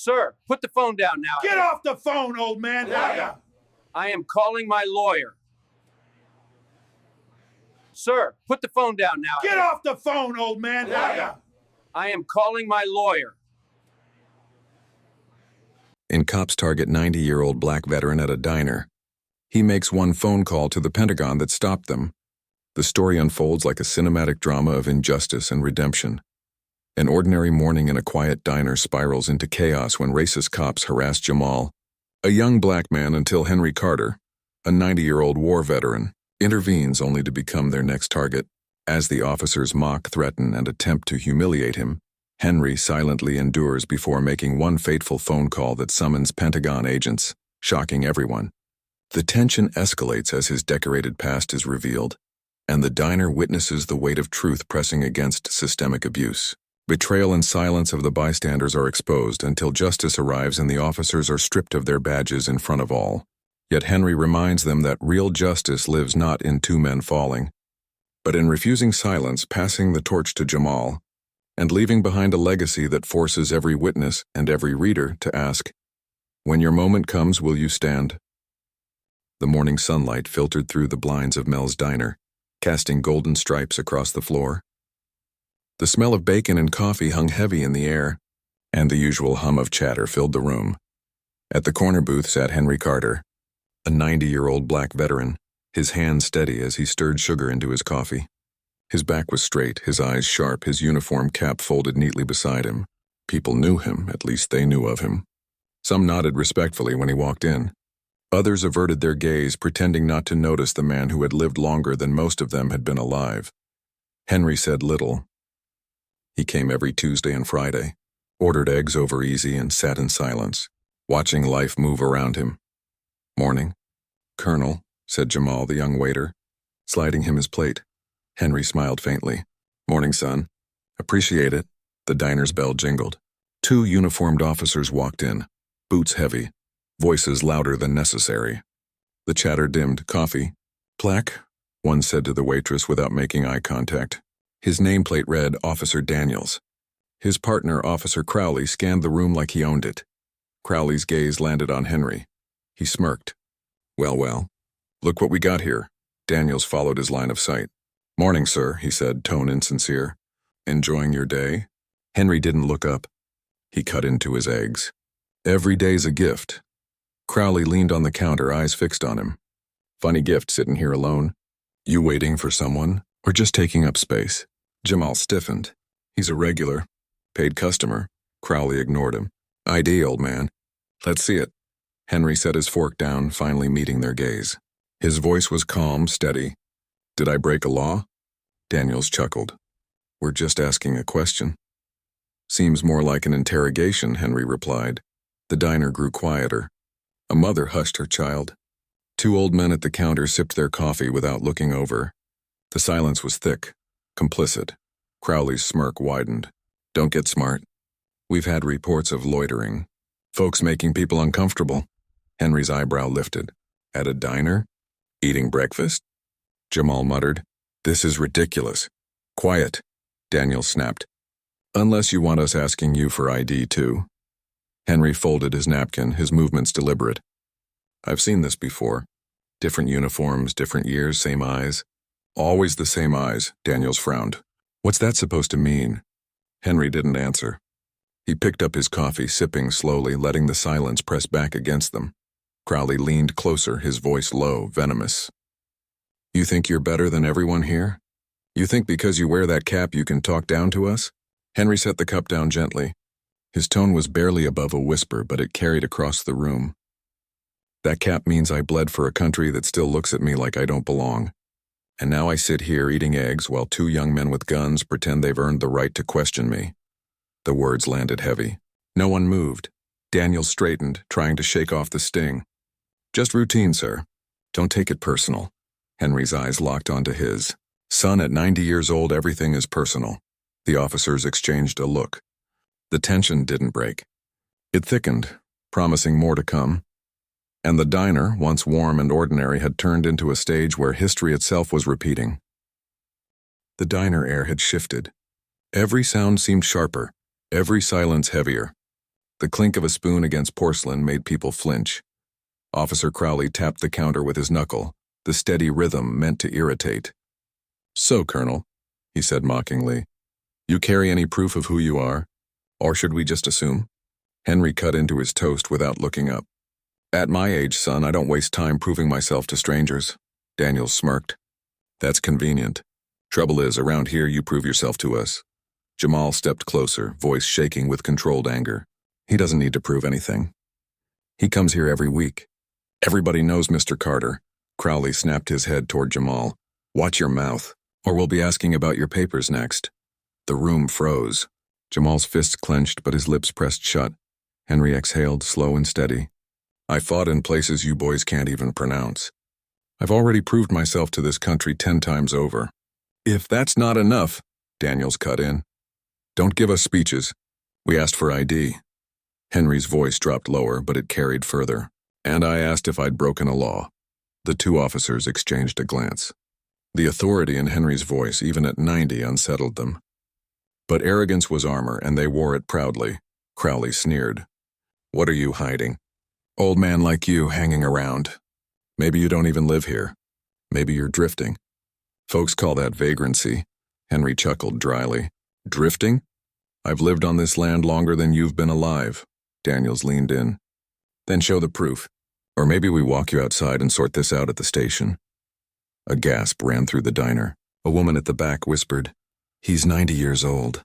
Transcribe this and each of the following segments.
Sir, put the phone down now. Get off the phone, old man! Yeah. I am calling my lawyer. Sir, put the phone down now. Get off the phone, old man! Yeah. I am calling my lawyer. In cops target 90-year-old black veteran at a diner. He makes one phone call to the Pentagon that stopped them. The story unfolds like a cinematic drama of injustice and redemption. An ordinary morning in a quiet diner spirals into chaos when racist cops harass Jamal, a young black man, until Henry Carter, a 90-year-old war veteran, intervenes only to become their next target. As the officers mock, threaten, and attempt to humiliate him, Henry silently endures before making one fateful phone call that summons Pentagon agents, shocking everyone. The tension escalates as his decorated past is revealed, and the diner witnesses the weight of truth pressing against systemic abuse. Betrayal and silence of the bystanders are exposed until justice arrives and the officers are stripped of their badges in front of all. Yet Henry reminds them that real justice lives not in two men falling, but in refusing silence, passing the torch to Jamal, and leaving behind a legacy that forces every witness and every reader to ask, "When your moment comes, will you stand?" The morning sunlight filtered through the blinds of Mel's diner, casting golden stripes across the floor. The smell of bacon and coffee hung heavy in the air, and the usual hum of chatter filled the room. At the corner booth sat Henry Carter, a 90-year-old black veteran, his hand steady as he stirred sugar into his coffee. His back was straight, his eyes sharp, his uniform cap folded neatly beside him. People knew him, at least they knew of him. Some nodded respectfully when he walked in. Others averted their gaze, pretending not to notice the man who had lived longer than most of them had been alive. Henry said little. He came every Tuesday and Friday, ordered eggs over easy, and sat in silence, watching life move around him. "Morning, Colonel," said Jamal, the young waiter, sliding him his plate. Henry smiled faintly. "Morning, son. Appreciate it." The diner's bell jingled. Two uniformed officers walked in, boots heavy, voices louder than necessary. The chatter dimmed. "Coffee?" "Plaque," one said to the waitress without making eye contact. His nameplate read Officer Daniels. His partner, Officer Crowley, scanned the room like he owned it. Crowley's gaze landed on Henry. He smirked. Well, look what we got here." Daniels followed his line of sight. "Morning, sir," he said, tone insincere. "Enjoying your day?" Henry didn't look up. He cut into his eggs. "Every day's a gift." Crowley leaned on the counter, eyes fixed on him. "Funny gift sitting here alone. You waiting for someone, or just taking up space?" Jamal stiffened. "He's a regular. Paid customer." Crowley ignored him. "ID, old man." "Let's see it." Henry set his fork down, finally meeting their gaze. His voice was calm, steady. "Did I break a law?" Daniels chuckled. "We're just asking a question." "Seems more like an interrogation," Henry replied. The diner grew quieter. A mother hushed her child. Two old men at the counter sipped their coffee without looking over. The silence was thick, complicit. Crowley's smirk widened. "Don't get smart. We've had reports of loitering. Folks making people uncomfortable." Henry's eyebrow lifted. "At a diner? Eating breakfast?" Jamal muttered. "This is ridiculous." "Quiet," Daniel snapped. "Unless you want us asking you for ID too." Henry folded his napkin, his movements deliberate. "I've seen this before. Different uniforms, different years, same eyes." "Always the same eyes," Daniels frowned. "What's that supposed to mean?" Henry didn't answer. He picked up his coffee, sipping slowly, letting the silence press back against them. Crowley leaned closer, his voice low, venomous. "You think you're better than everyone here? You think because you wear that cap you can talk down to us?" Henry set the cup down gently. His tone was barely above a whisper, but it carried across the room. "That cap means I bled for a country that still looks at me like I don't belong. And now I sit here eating eggs while two young men with guns pretend they've earned the right to question me." The words landed heavy. No one moved. Daniel straightened, trying to shake off the sting. "Just routine, sir. Don't take it personal." Henry's eyes locked onto his. "Son, at 90 years old, everything is personal." The officers exchanged a look. The tension didn't break. It thickened, promising more to come. And the diner, once warm and ordinary, had turned into a stage where history itself was repeating. The diner air had shifted. Every sound seemed sharper, every silence heavier. The clink of a spoon against porcelain made people flinch. Officer Crowley tapped the counter with his knuckle, the steady rhythm meant to irritate. "So, Colonel," he said mockingly, "you carry any proof of who you are? Or should we just assume?" Henry cut into his toast without looking up. "At my age, son, I don't waste time proving myself to strangers." Daniels smirked. "That's convenient. Trouble is, around here you prove yourself to us." Jamal stepped closer, voice shaking with controlled anger. "He doesn't need to prove anything. He comes here every week. Everybody knows Mr. Carter." Crowley snapped his head toward Jamal. "Watch your mouth, or we'll be asking about your papers next." The room froze. Jamal's fists clenched, but his lips pressed shut. Henry exhaled, slow and steady. "I fought in places you boys can't even pronounce. I've already proved myself to this country 10 times over." "If that's not enough," Daniels cut in, "don't give us speeches. We asked for ID." Henry's voice dropped lower, but it carried further. "And I asked if I'd broken a law." The two officers exchanged a glance. The authority in Henry's voice, even at 90, unsettled them. But arrogance was armor, and they wore it proudly. Crowley sneered. "What are you hiding? Old man like you hanging around. Maybe you don't even live here. Maybe you're drifting. Folks call that vagrancy." Henry chuckled dryly. "Drifting? I've lived on this land longer than you've been alive." Daniels leaned in. "Then show the proof. Or maybe we walk you outside and sort this out at the station." A gasp ran through the diner. A woman at the back whispered, "He's 90 years old."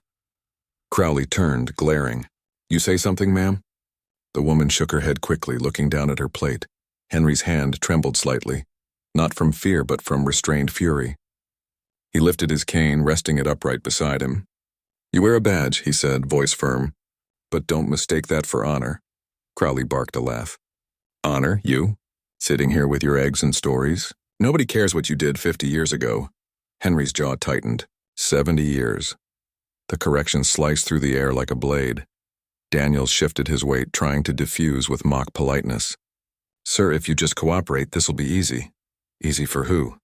Crowley turned, glaring. "You say something, ma'am?" The woman shook her head quickly, looking down at her plate. Henry's hand trembled slightly, not from fear but from restrained fury. He lifted his cane, resting it upright beside him. "You wear a badge," he said, voice firm. "But don't mistake that for honor." Crowley barked a laugh. "Honor, you? Sitting here with your eggs and stories? Nobody cares what you did 50 years ago." Henry's jaw tightened. 70 years. The correction sliced through the air like a blade. Daniels shifted his weight, trying to diffuse with mock politeness. "Sir, if you just cooperate, this'll be easy." "Easy for who?"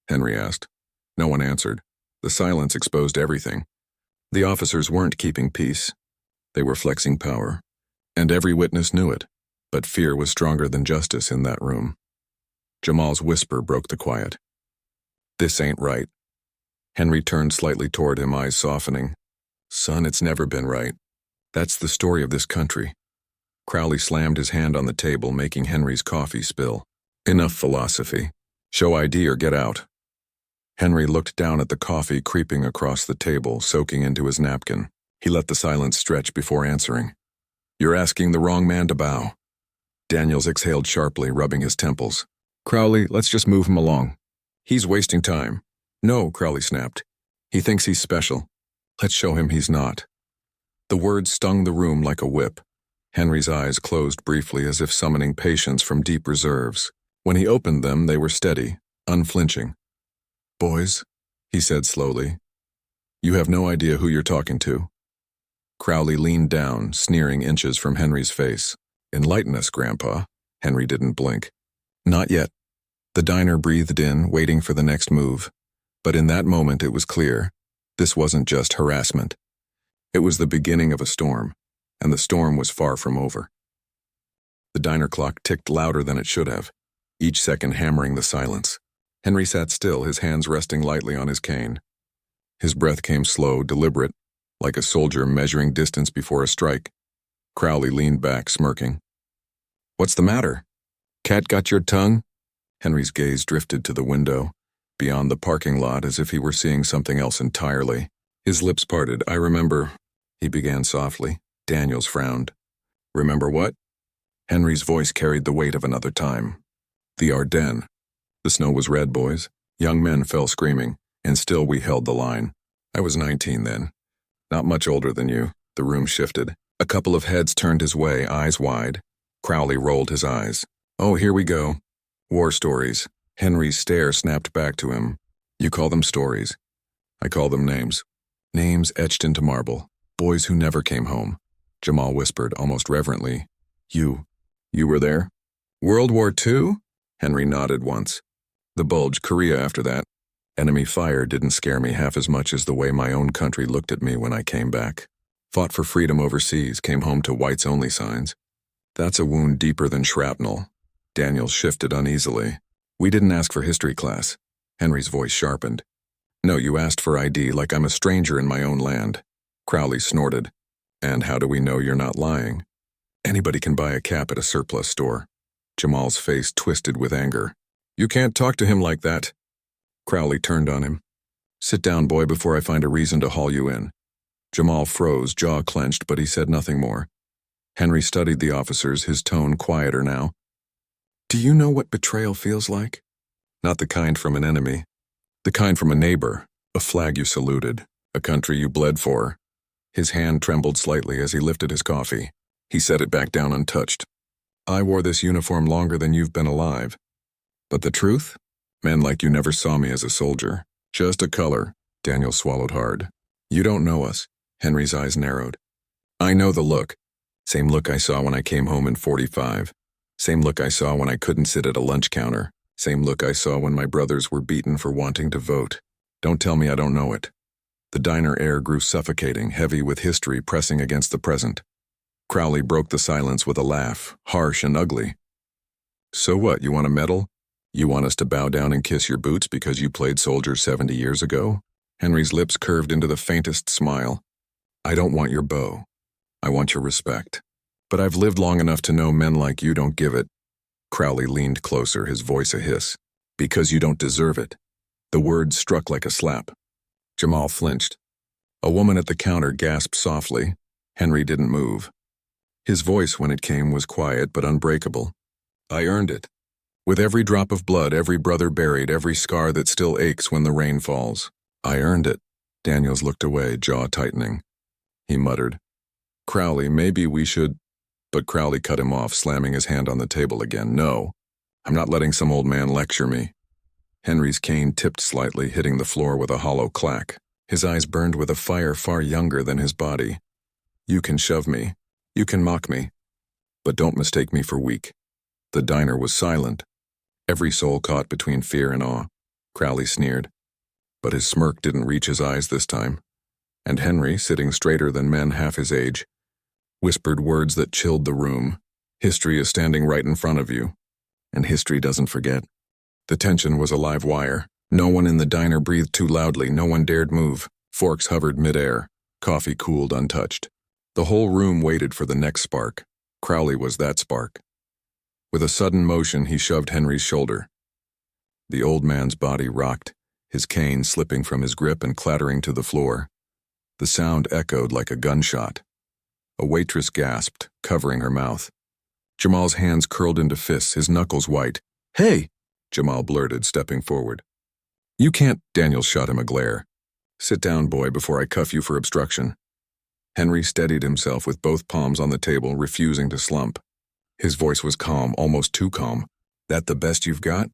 Henry asked. No one answered. The silence exposed everything. The officers weren't keeping peace. They were flexing power. And every witness knew it. But fear was stronger than justice in that room. Jamal's whisper broke the quiet. "This ain't right." Henry turned slightly toward him, eyes softening. "Son, it's never been right. That's the story of this country." Crowley slammed his hand on the table, making Henry's coffee spill. "Enough philosophy. Show ID or get out." Henry looked down at the coffee creeping across the table, soaking into his napkin. He let the silence stretch before answering. "You're asking the wrong man to bow." Daniels exhaled sharply, rubbing his temples. "Crowley, let's just move him along. He's wasting time." "No," Crowley snapped. "He thinks he's special. Let's show him he's not." The words stung the room like a whip. Henry's eyes closed briefly as if summoning patience from deep reserves. When he opened them, they were steady, unflinching. "Boys," he said slowly, "you have no idea who you're talking to." Crowley leaned down, sneering inches from Henry's face. "Enlighten us, Grandpa." Henry didn't blink. "Not yet." The diner breathed in, waiting for the next move. But in that moment it was clear. This wasn't just harassment. It was the beginning of a storm, and the storm was far from over. The diner clock ticked louder than it should have, each second hammering the silence. Henry sat still, his hands resting lightly on his cane. His breath came slow, deliberate, like a soldier measuring distance before a strike. Crowley leaned back, smirking. "What's the matter? Cat got your tongue?" Henry's gaze drifted to the window, beyond the parking lot as if he were seeing something else entirely. His lips parted. "I remember," he began softly. Daniels frowned. "Remember what?" Henry's voice carried the weight of another time. "The Ardennes. The snow was red, boys. Young men fell screaming, and still we held the line. I was 19 then. Not much older than you." The room shifted. A couple of heads turned his way, eyes wide. Crowley rolled his eyes. "Oh, here we go. War stories." Henry's stare snapped back to him. "You call them stories. I call them names. Names etched into marble. Boys who never came home." Jamal whispered, almost reverently. You were there?" "World War II?" Henry nodded once. "The Bulge, Korea after that. Enemy fire didn't scare me half as much as the way my own country looked at me when I came back. Fought for freedom overseas, came home to whites-only signs. That's a wound deeper than shrapnel. Daniels shifted uneasily. We didn't ask for history class. Henry's voice sharpened. No, you asked for ID like I'm a stranger in my own land. Crowley snorted. And how do we know you're not lying? Anybody can buy a cap at a surplus store. Jamal's face twisted with anger. You can't talk to him like that. Crowley turned on him. Sit down, boy, before I find a reason to haul you in. Jamal froze, jaw clenched, but he said nothing more. Henry studied the officers, his tone quieter now. Do you know what betrayal feels like? Not the kind from an enemy. The kind from a neighbor, a flag you saluted, a country you bled for. His hand trembled slightly as he lifted his coffee. He set it back down untouched. I wore this uniform longer than you've been alive. But the truth? Men like you never saw me as a soldier. Just a color. Daniel swallowed hard. You don't know us. Henry's eyes narrowed. I know the look. Same look I saw when I came home in 45. Same look I saw when I couldn't sit at a lunch counter. Same look I saw when my brothers were beaten for wanting to vote. Don't tell me I don't know it. The diner air grew suffocating, heavy with history pressing against the present. Crowley broke the silence with a laugh, harsh and ugly. So what, you want a medal? You want us to bow down and kiss your boots because you played soldier 70 years ago? Henry's lips curved into the faintest smile. I don't want your bow. I want your respect. But I've lived long enough to know men like you don't give it. Crowley leaned closer, his voice a hiss. Because you don't deserve it. The words struck like a slap. Jamal flinched. A woman at the counter gasped softly. Henry didn't move. His voice, when it came, was quiet but unbreakable. I earned it. With every drop of blood, every brother buried, every scar that still aches when the rain falls. I earned it. Daniels looked away, jaw tightening. He muttered, Crowley, maybe we should... But Crowley cut him off, slamming his hand on the table again. No, I'm not letting some old man lecture me. Henry's cane tipped slightly, hitting the floor with a hollow clack. His eyes burned with a fire far younger than his body. You can shove me. You can mock me. But don't mistake me for weak. The diner was silent. Every soul caught between fear and awe. Crowley sneered. But his smirk didn't reach his eyes this time. And Henry, sitting straighter than men half his age, whispered words that chilled the room. History is standing right in front of you. And history doesn't forget. The tension was a live wire. No one in the diner breathed too loudly. No one dared move. Forks hovered midair. Coffee cooled untouched. The whole room waited for the next spark. Crowley was that spark. With a sudden motion, he shoved Henry's shoulder. The old man's body rocked, his cane slipping from his grip and clattering to the floor. The sound echoed like a gunshot. A waitress gasped, covering her mouth. Jamal's hands curled into fists, his knuckles white. Hey, Jamal blurted, stepping forward. You can't, Daniel shot him a glare. Sit down, boy, before I cuff you for obstruction. Henry steadied himself with both palms on the table, refusing to slump. His voice was calm, almost too calm. That the best you've got?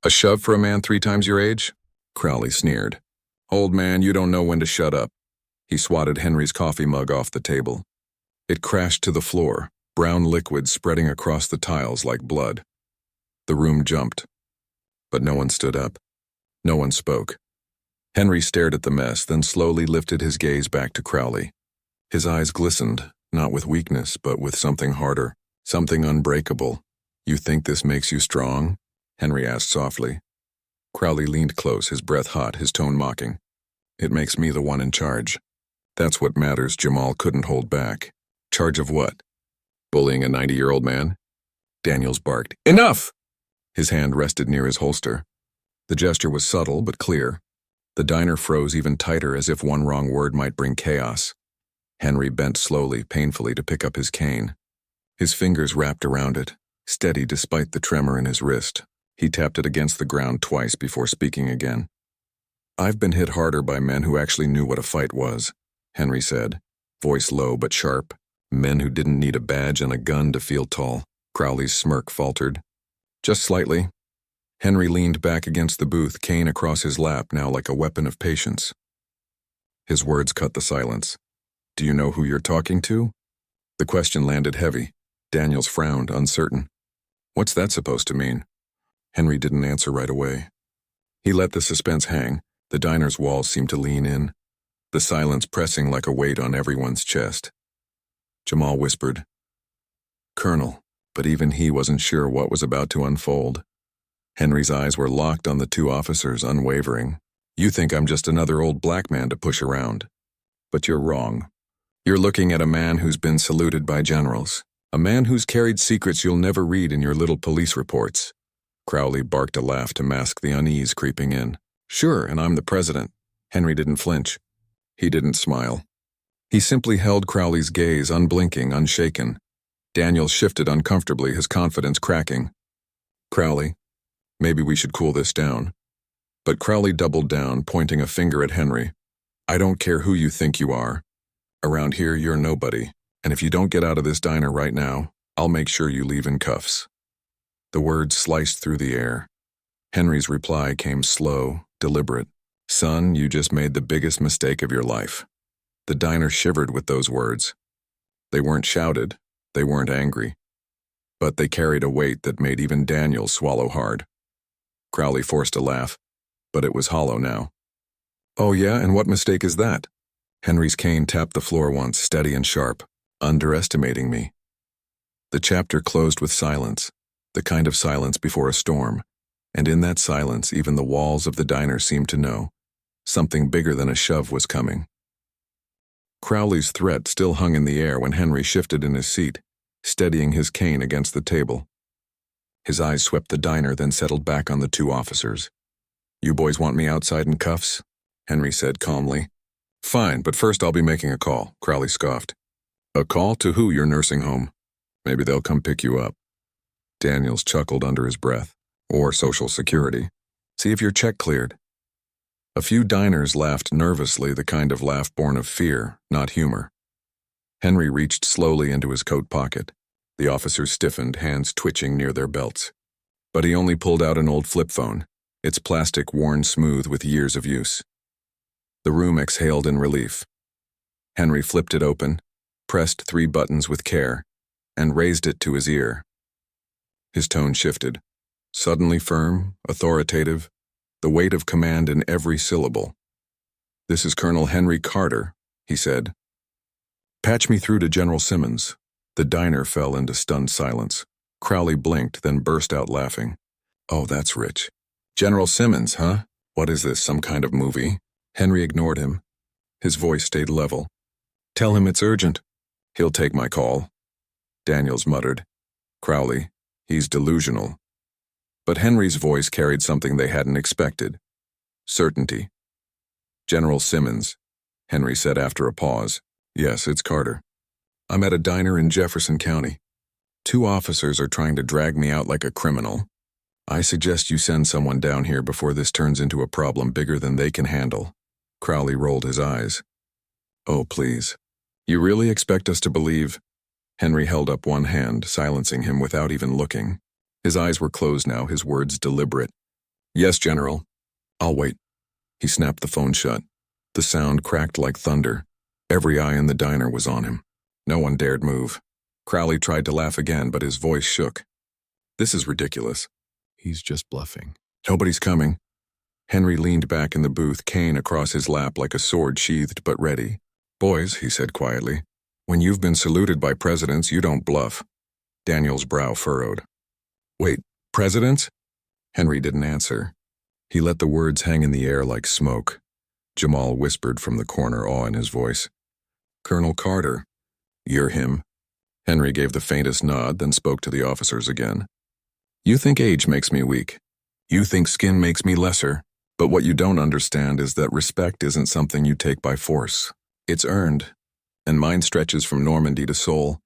A shove for a man 3 times your age? Crowley sneered. Old man, you don't know when to shut up. He swatted Henry's coffee mug off the table. It crashed to the floor, brown liquid spreading across the tiles like blood. The room jumped. But no one stood up. No one spoke. Henry stared at the mess, then slowly lifted his gaze back to Crowley. His eyes glistened, not with weakness, but with something harder, something unbreakable. You think this makes you strong? Henry asked softly. Crowley leaned close, his breath hot, his tone mocking. It makes me the one in charge. That's what matters. Jamal couldn't hold back. Charge of what? Bullying a 90-year-old man? Daniels barked. Enough! His hand rested near his holster. The gesture was subtle but clear. The diner froze even tighter, as if one wrong word might bring chaos. Henry bent slowly, painfully, to pick up his cane. His fingers wrapped around it, steady despite the tremor in his wrist. He tapped it against the ground twice before speaking again. I've been hit harder by men who actually knew what a fight was, Henry said, voice low but sharp. Men who didn't need a badge and a gun to feel tall. Crowley's smirk faltered. Just slightly. Henry leaned back against the booth, cane across his lap, now like a weapon of patience. His words cut the silence. Do you know who you're talking to? The question landed heavy. Daniels frowned, uncertain. What's that supposed to mean? Henry didn't answer right away. He let the suspense hang. The diner's walls seemed to lean in. the silence pressing like a weight on everyone's chest. Jamal whispered, "Colonel," but even he wasn't sure what was about to unfold. Henry's eyes were locked on the two officers, unwavering. "You think I'm just another old black man to push around. But you're wrong. You're looking at a man who's been saluted by generals. A man who's carried secrets you'll never read in your little police reports." Crowley barked a laugh to mask the unease creeping in. "Sure, and I'm the president." Henry didn't flinch. He didn't smile. He simply held Crowley's gaze, unblinking, unshaken. Daniel shifted uncomfortably, his confidence cracking. "Crowley, maybe we should cool this down." But Crowley doubled down, pointing a finger at Henry. "I don't care who you think you are. Around here, you're nobody. And if you don't get out of this diner right now, I'll make sure you leave in cuffs." The words sliced through the air. Henry's reply came slow, deliberate. "Son, you just made the biggest mistake of your life." The diner shivered with those words. They weren't shouted, they weren't angry. But they carried a weight that made even Daniel swallow hard. Crowley forced a laugh, but it was hollow now. "Oh yeah, and what mistake is that?" Henry's cane tapped the floor once, steady and sharp. "Underestimating me." The chapter closed with silence, the kind of silence before a storm, and in that silence even the walls of the diner seemed to know. Something bigger than a shove was coming. Crowley's threat still hung in the air when Henry shifted in his seat, steadying his cane against the table. His eyes swept the diner, then settled back on the two officers. "You boys want me outside in cuffs?" Henry said calmly. "Fine, but first I'll be making a call," Crowley scoffed. "A call to who? Your nursing home? Maybe they'll come pick you up." Daniels chuckled under his breath. "Or Social Security. See if your check cleared." A few diners laughed nervously, the kind of laugh born of fear, not humor. Henry reached slowly into his coat pocket. The officers stiffened, hands twitching near their belts. But he only pulled out an old flip phone, its plastic worn smooth with years of use. The room exhaled in relief. Henry flipped it open, pressed 3 buttons with care, and raised it to his ear. His tone shifted, suddenly firm, authoritative, the weight of command in every syllable. "This is Colonel Henry Carter," he said. "Patch me through to General Simmons." The diner fell into stunned silence. Crowley blinked, then burst out laughing. "Oh, that's rich. General Simmons, huh? What is this, some kind of movie?" Henry ignored him. His voice stayed level. "Tell him it's urgent." "He'll take my call." Daniels muttered. "Crowley, he's delusional." But Henry's voice carried something they hadn't expected. Certainty. "General Simmons," Henry said after a pause. "Yes, it's Carter. I'm at a diner in Jefferson County. 2 officers are trying to drag me out like a criminal. I suggest you send someone down here before this turns into a problem bigger than they can handle." Crowley rolled his eyes. "Oh, please. You really expect us to believe?" Henry held up one hand, silencing him without even looking. His eyes were closed now, his words deliberate. "Yes, General. I'll wait." He snapped the phone shut. The sound cracked like thunder. Every eye in the diner was on him. No one dared move. Crowley tried to laugh again, but his voice shook. "This is ridiculous. He's just bluffing." "Nobody's coming." Henry leaned back in the booth, cane across his lap like a sword sheathed but ready. "Boys," he said quietly, "when you've been saluted by presidents, you don't bluff." Daniel's brow furrowed. "Wait, presidents?" Henry didn't answer. He let the words hang in the air like smoke. Jamal whispered from the corner, awe in his voice. "Colonel Carter." "You're him." Henry gave the faintest nod, then spoke to the officers again. "You think age makes me weak. You think skin makes me lesser. But what you don't understand is that respect isn't something you take by force. It's earned. And mine stretches from Normandy to Seoul,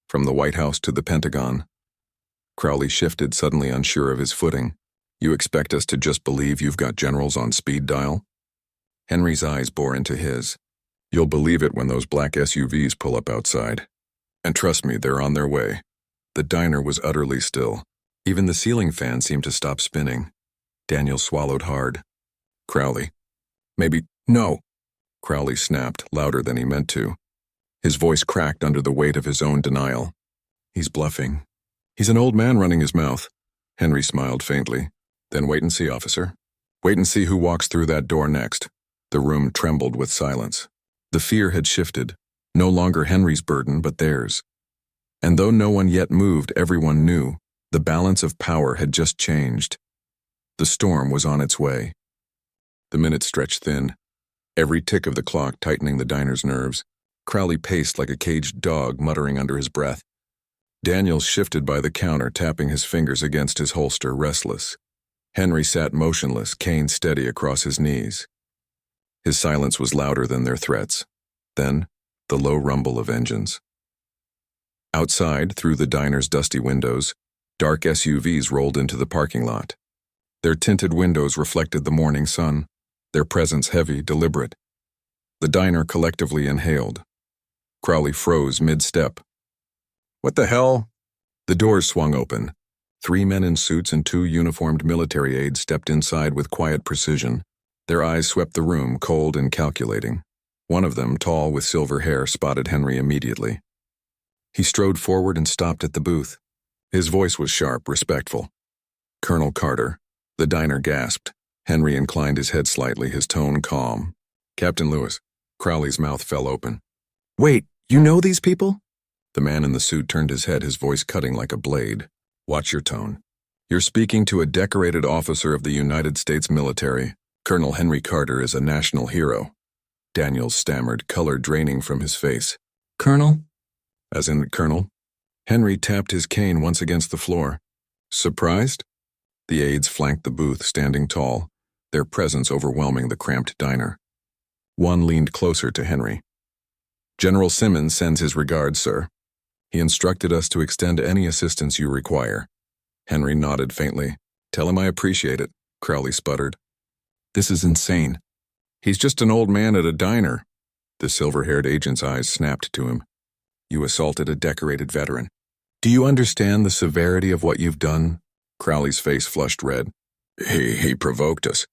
from the White House to the Pentagon." Crowley shifted, suddenly unsure of his footing. "You expect us to just believe you've got generals on speed dial?" Henry's eyes bore into his. "You'll believe it when those black SUVs pull up outside. And trust me, they're on their way." The diner was utterly still. Even the ceiling fan seemed to stop spinning. Daniel swallowed hard. "Crowley. Maybe—" "No!" Crowley snapped, louder than he meant to. His voice cracked under the weight of his own denial. "He's bluffing. He's an old man running his mouth." Henry smiled faintly. "Then wait and see, officer. Wait and see who walks through that door next." The room trembled with silence. The fear had shifted, no longer Henry's burden but theirs. And though no one yet moved, everyone knew the balance of power had just changed. The storm was on its way. The minutes stretched thin, every tick of the clock tightening the diner's nerves. Crowley paced like a caged dog, muttering under his breath. Daniels shifted by the counter, tapping his fingers against his holster, restless. Henry sat motionless, cane steady across his knees. His silence was louder than their threats. Then, the low rumble of engines. Outside, through the diner's dusty windows, dark SUVs rolled into the parking lot. Their tinted windows reflected the morning sun, their presence heavy, deliberate. The diner collectively inhaled. Crowley froze mid-step. "What the hell?" The doors swung open. 3 men in suits and 2 uniformed military aides stepped inside with quiet precision. Their eyes swept the room, cold and calculating. One of them, tall with silver hair, spotted Henry immediately. He strode forward and stopped at the booth. His voice was sharp, respectful. "Colonel Carter." The diner gasped. Henry inclined his head slightly, his tone calm. "Captain Lewis." Crowley's mouth fell open. "Wait, you know these people?" The man in the suit turned his head, his voice cutting like a blade. "Watch your tone. You're speaking to a decorated officer of the United States military. Colonel Henry Carter is a national hero." Daniels stammered, color draining from his face. "Colonel?" "As in Colonel?" Henry tapped his cane once against the floor. "Surprised?" The aides flanked the booth, standing tall, their presence overwhelming the cramped diner. One leaned closer to Henry. "General Simmons sends his regards, sir. He instructed us to extend any assistance you require." Henry nodded faintly. "Tell him I appreciate it," Crowley sputtered. "This is insane. He's just an old man at a diner." The silver-haired agent's eyes snapped to him. "You assaulted a decorated veteran. Do you understand the severity of what you've done?" Crowley's face flushed red. He provoked us."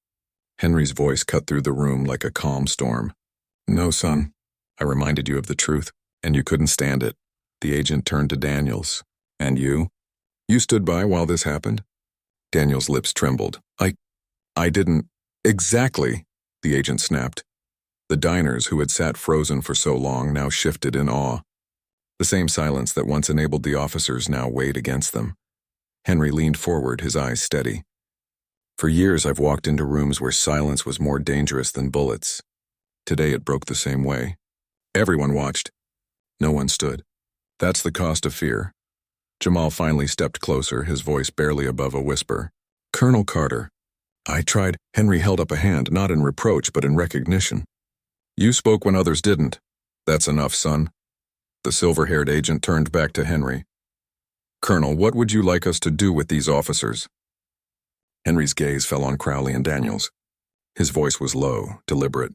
Henry's voice cut through the room like a calm storm. "No, son. I reminded you of the truth, and you couldn't stand it." The agent turned to Daniels. "And you? You stood by while this happened?" Daniels' lips trembled. I didn't." "Exactly," the agent snapped. The diners, who had sat frozen for so long, now shifted in awe. The same silence that once enabled the officers now weighed against them. Henry leaned forward, his eyes steady. "For years I've walked into rooms where silence was more dangerous than bullets. Today it broke the same way. Everyone watched. No one stood. That's the cost of fear." Jamal finally stepped closer, his voice barely above a whisper. "Colonel Carter, I tried." Henry held up a hand, not in reproach, but in recognition. "You spoke when others didn't. That's enough, son." The silver-haired agent turned back to Henry. "Colonel, what would you like us to do with these officers?" Henry's gaze fell on Crowley and Daniels. His voice was low, deliberate.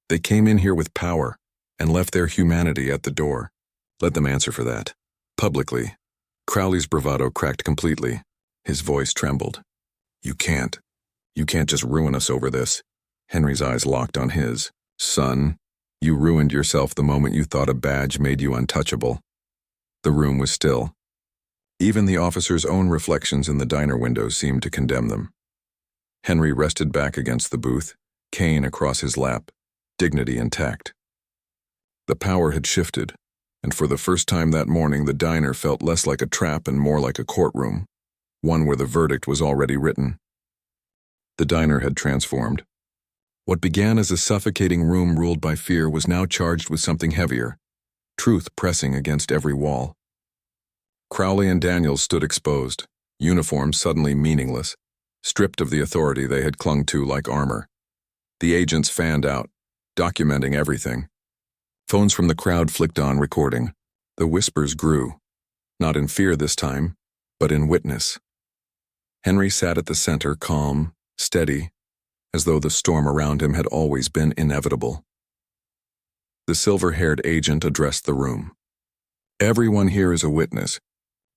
"They came in here with power and left their humanity at the door. Let them answer for that. Publicly." Crowley's bravado cracked completely. His voice trembled. You can't just ruin us over this." Henry's eyes locked on his. "Son, you ruined yourself the moment you thought a badge made you untouchable." The room was still. Even the officers' own reflections in the diner windows seemed to condemn them. Henry rested back against the booth, cane across his lap, dignity intact. The power had shifted, and for the first time that morning the diner felt less like a trap and more like a courtroom, one where the verdict was already written. The diner had transformed. What began as a suffocating room ruled by fear was now charged with something heavier, truth pressing against every wall. Crowley and Daniels stood exposed, uniforms suddenly meaningless, stripped of the authority they had clung to like armor. The agents fanned out, documenting everything. Phones from the crowd flicked on, recording. The whispers grew, not in fear this time, but in witness. Henry sat at the center, calm, steady, as though the storm around him had always been inevitable. The silver-haired agent addressed the room. "Everyone here is a witness.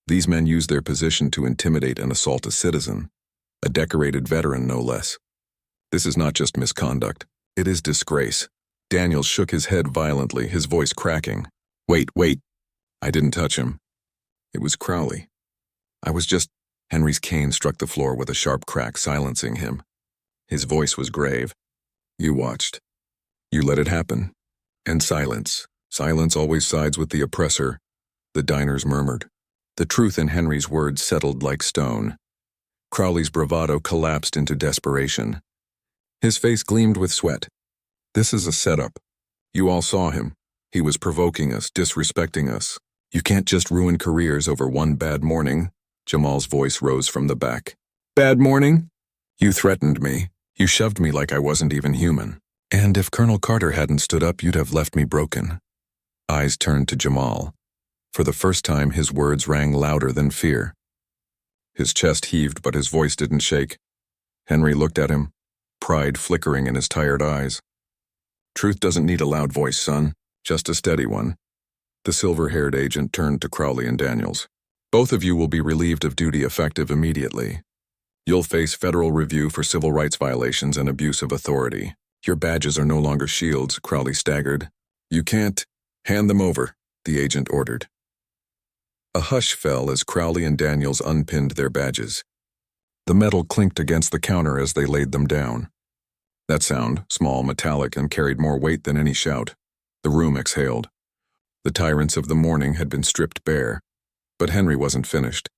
These men use their position to intimidate and assault a citizen, a decorated veteran no less. This is not just misconduct, it is disgrace." Daniels shook his head violently, his voice cracking. Wait. I didn't touch him. It was Crowley. I was just..." Henry's cane struck the floor with a sharp crack, silencing him. His voice was grave. "You watched. You let it happen. And silence. Silence always sides with the oppressor, the diners murmured. The truth in Henry's words settled like stone. Crowley's bravado collapsed into desperation. His face gleamed with sweat. This is a setup. You all saw him. He was provoking us, disrespecting us. You can't just ruin careers over one bad morning. Jamal's voice rose from the back. Bad morning? You threatened me. You shoved me like I wasn't even human. And if Colonel Carter hadn't stood up, you'd have left me broken. Eyes turned to Jamal. For the first time, his words rang louder than fear. His chest heaved, but his voice didn't shake. Henry looked at him, pride flickering in his tired eyes. Truth doesn't need a loud voice, son, just a steady one. The silver-haired agent turned to Crowley and Daniels. Both of you will be relieved of duty effective immediately. You'll face federal review for civil rights violations and abuse of authority. Your badges are no longer shields, Crowley staggered. You can't. Hand them over, the agent ordered. A hush fell as Crowley and Daniels unpinned their badges. The metal clinked against the counter as they laid them down. That sound, small, metallic, and carried more weight than any shout. The room exhaled. The tyrants of the morning had been stripped bare. But Henry wasn't finished.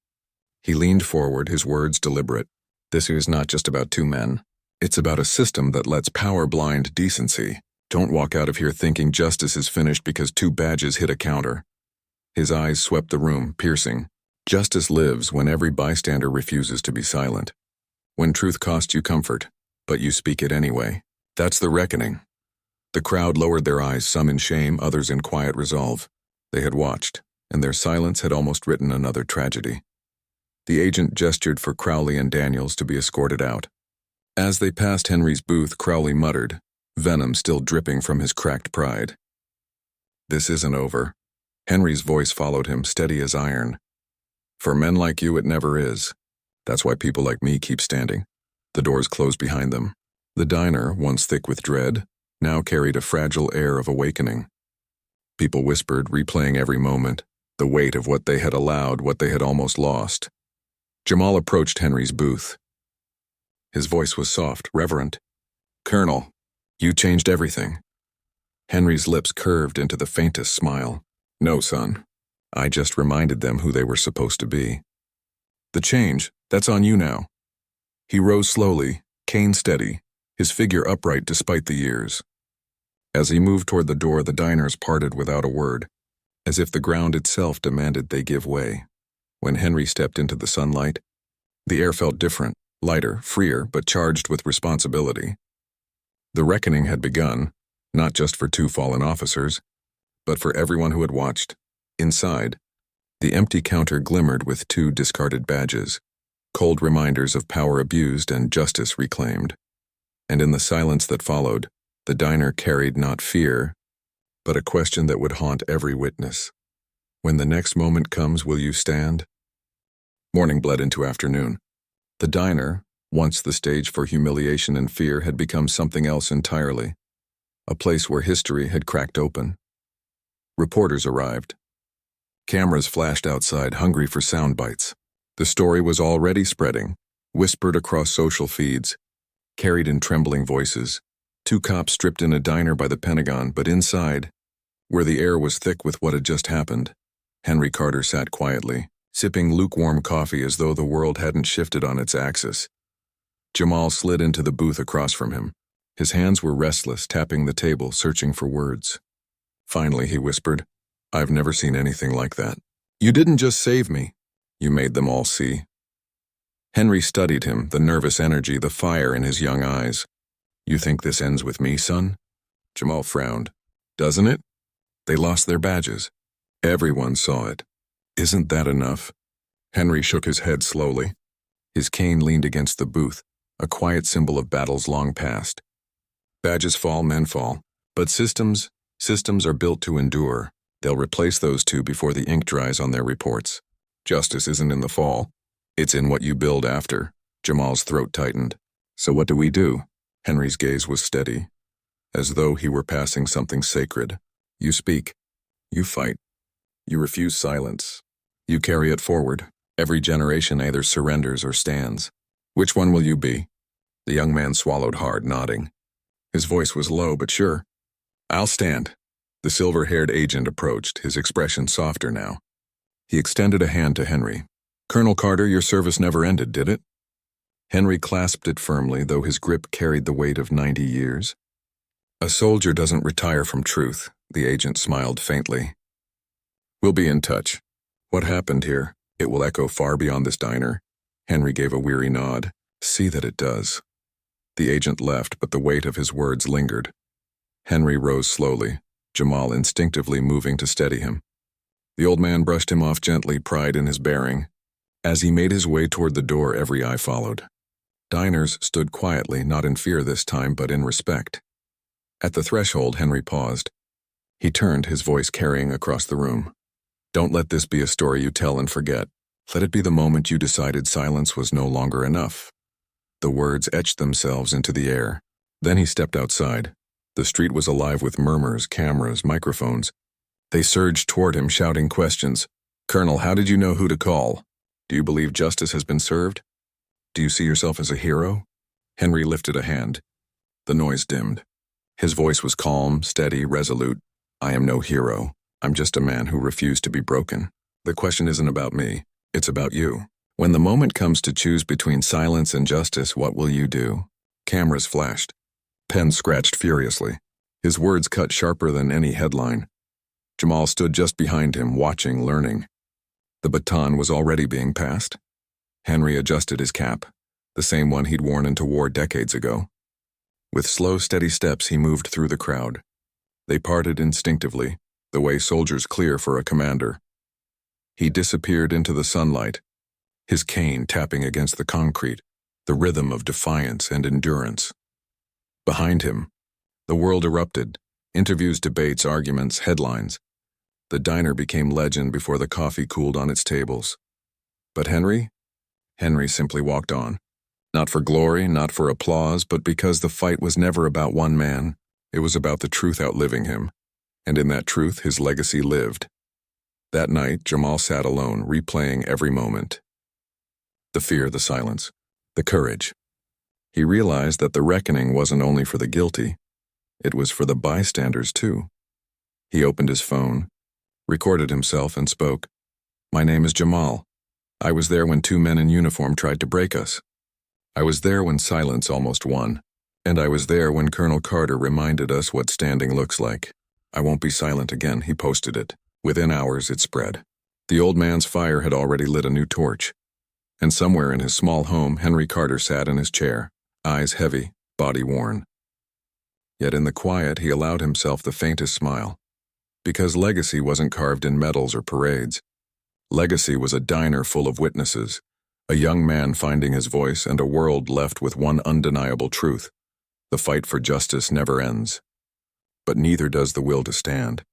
He leaned forward, his words deliberate. This is not just about two men. It's about a system that lets power blind decency. Don't walk out of here thinking justice is finished because two badges hit a counter. His eyes swept the room, piercing. Justice lives when every bystander refuses to be silent. When truth costs you comfort, but you speak it anyway. That's the reckoning. The crowd lowered their eyes, some in shame, others in quiet resolve. They had watched, and their silence had almost written another tragedy. The agent gestured for Crowley and Daniels to be escorted out. As they passed Henry's booth, Crowley muttered, venom still dripping from his cracked pride. This isn't over. Henry's voice followed him, steady as iron. For men like you, it never is. That's why people like me keep standing. The doors closed behind them. The diner, once thick with dread, now carried a fragile air of awakening. People whispered, replaying every moment, the weight of what they had allowed, what they had almost lost. Jamal approached Henry's booth. His voice was soft, reverent. Colonel, you changed everything. Henry's lips curved into the faintest smile. No, son. I just reminded them who they were supposed to be. The change, that's on you now. He rose slowly, cane steady, his figure upright despite the years. As he moved toward the door, the diners parted without a word, as if the ground itself demanded they give way. When Henry stepped into the sunlight, the air felt different, lighter, freer, but charged with responsibility. The reckoning had begun, not just for two fallen officers, but for everyone who had watched. Inside, the empty counter glimmered with two discarded badges, cold reminders of power abused and justice reclaimed. And in the silence that followed, the diner carried not fear, but a question that would haunt every witness. When the next moment comes, will you stand? Morning bled into afternoon. The diner, once the stage for humiliation and fear, had become something else entirely. A place where history had cracked open. Reporters arrived. Cameras flashed outside, hungry for sound bites. The story was already spreading, whispered across social feeds, carried in trembling voices. Two cops stripped in a diner by the Pentagon, but inside, where the air was thick with what had just happened, Henry Carter sat quietly, sipping lukewarm coffee as though the world hadn't shifted on its axis. Jamal slid into the booth across from him. His hands were restless, tapping the table, searching for words. Finally, he whispered, I've never seen anything like that. You didn't just save me. You made them all see. Henry studied him, the nervous energy, the fire in his young eyes. You think this ends with me, son? Jamal frowned. Doesn't it? They lost their badges. Everyone saw it. Isn't that enough? Henry shook his head slowly. His cane leaned against the booth, a quiet symbol of battles long past. Badges fall, men fall. But systems are built to endure. They'll replace those two before the ink dries on their reports. Justice isn't in the fall. It's in what you build after. Jamal's throat tightened. So what do we do? Henry's gaze was steady, as though he were passing something sacred. You speak. You fight. You refuse silence. You carry it forward. Every generation either surrenders or stands. Which one will you be? The young man swallowed hard, nodding. His voice was low but sure. I'll stand. The silver-haired agent approached, his expression softer now. He extended a hand to Henry. "Colonel Carter, your service never ended, did it?" Henry clasped it firmly, though his grip carried the weight of 90 years. "A soldier doesn't retire from truth," the agent smiled faintly. "We'll be in touch. What happened here? It will echo far beyond this diner." Henry gave a weary nod. "See that it does." The agent left, but the weight of his words lingered. Henry rose slowly, Jamal instinctively moving to steady him. The old man brushed him off gently, pride in his bearing. As he made his way toward the door, every eye followed. Diners stood quietly, not in fear this time, but in respect. At the threshold, Henry paused. He turned, his voice carrying across the room. "Don't let this be a story you tell and forget. Let it be the moment you decided silence was no longer enough." The words etched themselves into the air. Then he stepped outside. The street was alive with murmurs, cameras, microphones. They surged toward him, shouting questions. "Colonel, how did you know who to call? Do you believe justice has been served? Do you see yourself as a hero?" Henry lifted a hand. The noise dimmed. His voice was calm, steady, resolute. "I am no hero. I'm just a man who refused to be broken. The question isn't about me. It's about you. When the moment comes to choose between silence and justice, what will you do?" Cameras flashed. Pens scratched furiously. His words cut sharper than any headline. Jamal stood just behind him, watching, learning. The baton was already being passed. Henry adjusted his cap, the same one he'd worn into war decades ago. With slow, steady steps, he moved through the crowd. They parted instinctively, the way soldiers clear for a commander. He disappeared into the sunlight, his cane tapping against the concrete, the rhythm of defiance and endurance. Behind him, the world erupted, interviews, debates, arguments, headlines. The diner became legend before the coffee cooled on its tables. But Henry simply walked on. Not for glory, not for applause, but because the fight was never about one man. It was about the truth outliving him. And in that truth, his legacy lived. That night, Jamal sat alone, replaying every moment. The fear, the silence, the courage. He realized that the reckoning wasn't only for the guilty. It was for the bystanders, too. He opened his phone, recorded himself, and spoke. "My name is Jamal. I was there when 2 men in uniform tried to break us. I was there when silence almost won. And I was there when Colonel Carter reminded us what standing looks like. I won't be silent again," he posted it. Within hours, it spread. The old man's fire had already lit a new torch. And somewhere in his small home, Henry Carter sat in his chair, eyes heavy, body worn. Yet in the quiet, he allowed himself the faintest smile. Because legacy wasn't carved in medals or parades. Legacy was a diner full of witnesses, a young man finding his voice, and a world left with one undeniable truth. The fight for justice never ends. But neither does the will to stand.